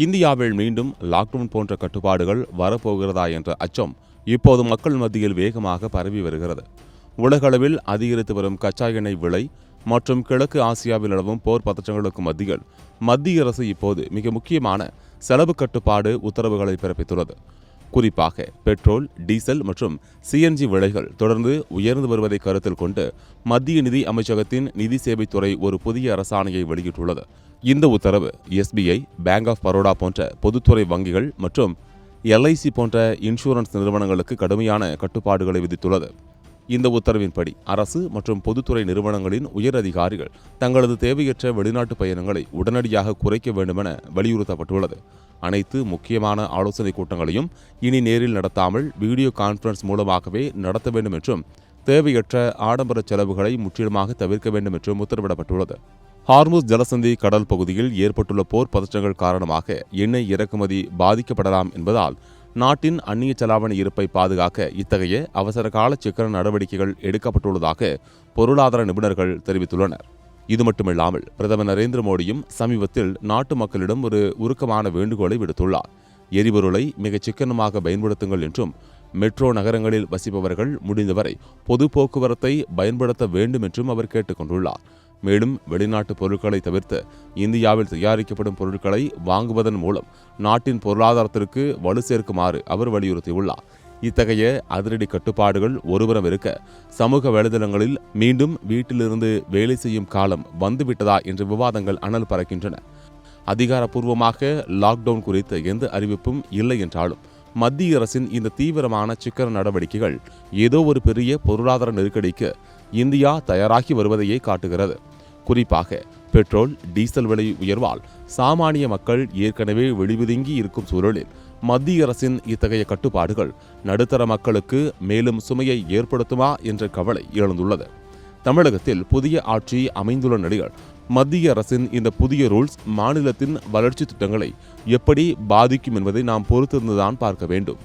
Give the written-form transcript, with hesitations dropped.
இந்தியாவில் மீண்டும் லாக்டவுன் போன்ற கட்டுப்பாடுகள் வரப்போகிறதா என்ற அச்சம் இப்போது மக்கள் மத்தியில் வேகமாக பரவி வருகிறது. உலகளவில் அதிகரித்து வரும் கச்சா எண்ணெய் விலை மற்றும் கிழக்கு ஆசியாவில் நிலவும் போர் பதற்றங்களுக்கு மத்தியில் மத்திய அரசு இப்போது மிக முக்கியமான செலவு கட்டுப்பாடு உத்தரவுகளை பிறப்பித்துள்ளது. குறிப்பாக பெட்ரோல், டீசல் மற்றும் சிஎன்ஜி விலைகள் தொடர்ந்து உயர்ந்து வருவதை கருத்தில் கொண்டு மத்திய நிதி அமைச்சகத்தின் நிதி சேவைத்துறை ஒரு புதிய அரசாணையை வெளியிட்டுள்ளது. இந்த உத்தரவு எஸ்பிஐ, பேங்க் ஆஃப் பரோடா போன்ற பொதுத்துறை வங்கிகள் மற்றும் எல்ஐசி போன்ற இன்சூரன்ஸ் நிறுவனங்களுக்கு கடுமையான கட்டுப்பாடுகளை விதித்துள்ளது. இந்த உத்தரவின்படி அரசு மற்றும் பொதுத்துறை நிறுவனங்களின் உயர் அதிகாரிகள் தங்களது தேவையற்ற வெளிநாட்டு பயணங்களை உடனடியாக குறைக்க வேண்டுமென வலியுறுத்தப்பட்டுள்ளது. அனைத்து முக்கியமான ஆலோசனைக் கூட்டங்களையும் இனி நேரில் நடத்தாமல் வீடியோ கான்பரன்ஸ் மூலமாகவே நடத்த வேண்டும் என்றும், தேவையற்ற ஆடம்பர செலவுகளை முற்றிலுமாக தவிர்க்க வேண்டும் என்றும் உத்தரவிடப்பட்டுள்ளது. ஹார்முஸ் ஜலசந்தி கடல் பகுதியில் ஏற்பட்டுள்ள போர் பதற்றங்கள் காரணமாக எண்ணெய் இறக்குமதி பாதிக்கப்படலாம் என்பதால் நாட்டின் அந்நிய செலாவணி இருப்பை பாதுகாக்க இத்தகைய அவசரகால சிக்கன நடவடிக்கைகள் எடுக்கப்பட்டுள்ளதாக பொருளாதார நிபுணர்கள் தெரிவித்துள்ளனர். இது மட்டுமில்லாமல் பிரதமர் நரேந்திர மோடியும் சமீபத்தில் நாட்டு மக்களிடம் ஒரு உருக்கமான வேண்டுகோளை விடுத்துள்ளார். எரிபொருளை மிகச் சிக்கனமாக பயன்படுத்துங்கள் என்றும், மெட்ரோ நகரங்களில் வசிப்பவர்கள் முடிந்தவரை பொது போக்குவரத்தை பயன்படுத்த வேண்டும் என்றும் அவர் கேட்டுக் கொண்டுள்ளார். மேலும் வெளிநாட்டு பொருட்களை தவிர்த்து இந்தியாவில் தயாரிக்கப்படும் பொருட்களை வாங்குவதன் மூலம் நாட்டின் பொருளாதாரத்திற்கு வலு சேர்க்குமாறு அவர் வலியுறுத்தியுள்ளார். இத்தகைய அதிரடி கட்டுப்பாடுகள் ஒருபுறம் இருக்க, சமூக வலைதளங்களில் மீண்டும் வீட்டிலிருந்து வேலை செய்யும் காலம் வந்துவிட்டதா என்ற விவாதங்கள் அனல் பறக்கின்றன. அதிகாரப்பூர்வமாக லாக்டவுன் குறித்த எந்த அறிவிப்பும் இல்லை என்றாலும் மத்திய அரசின் இந்த தீவிரமான சிக்கன நடவடிக்கைகள் ஏதோ ஒரு பெரிய பொருளாதார நெருக்கடிக்கு இந்தியா தயாராகி வருவதையே காட்டுகிறது. குறிப்பாக பெட்ரோல், டீசல் விலை உயர்வால் சாமானிய மக்கள் ஏற்கனவே வெளிவிதுங்கி இருக்கும் சூழலில் மத்திய அரசின் இத்தகைய கட்டுப்பாடுகள் நடுத்தர மக்களுக்கு மேலும் சுமையை ஏற்படுத்துமா என்ற கவலை எழுந்துள்ளது. தமிழகத்தில் புதிய ஆட்சி அமைந்துள்ள நிலையில் மத்திய அரசின் இந்த புதிய ரூல்ஸ் மாநிலத்தின் வளர்ச்சி திட்டங்களை எப்படி பாதிக்கும் என்பதை நாம் பொறுத்திருந்துதான் பார்க்க வேண்டும்.